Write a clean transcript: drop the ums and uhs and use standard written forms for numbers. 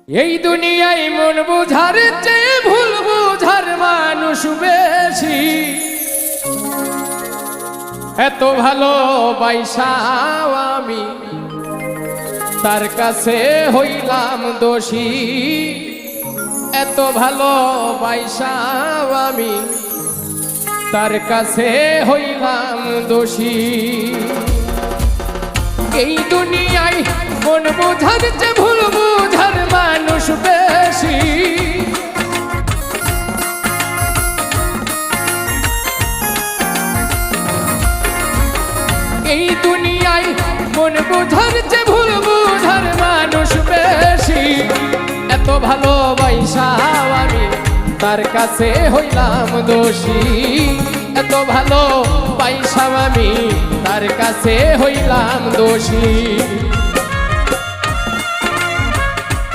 এই দুনিয়ায় মন বুঝার চেয়ে ভুল বুঝার মানুষ বেশি। এত ভালোবাসাও আমি তার কাছে হইলাম দোষী। এত ভালোবাসাও আমি তার কাছে হইলাম দোষী। এই দুনিয়ায় মন বুঝার চেয়ে ভুল বুঝার মানুষ বেশি। এই দুনিয়ায় মন বুঝার চেয়ে ভুল বুঝার মানুষ বেশি। এত ভালোবাসাও আমি তার কাছে হইলাম দোষী। এত ভালোবাসাও আমি তার কাছে হইলাম দোষী।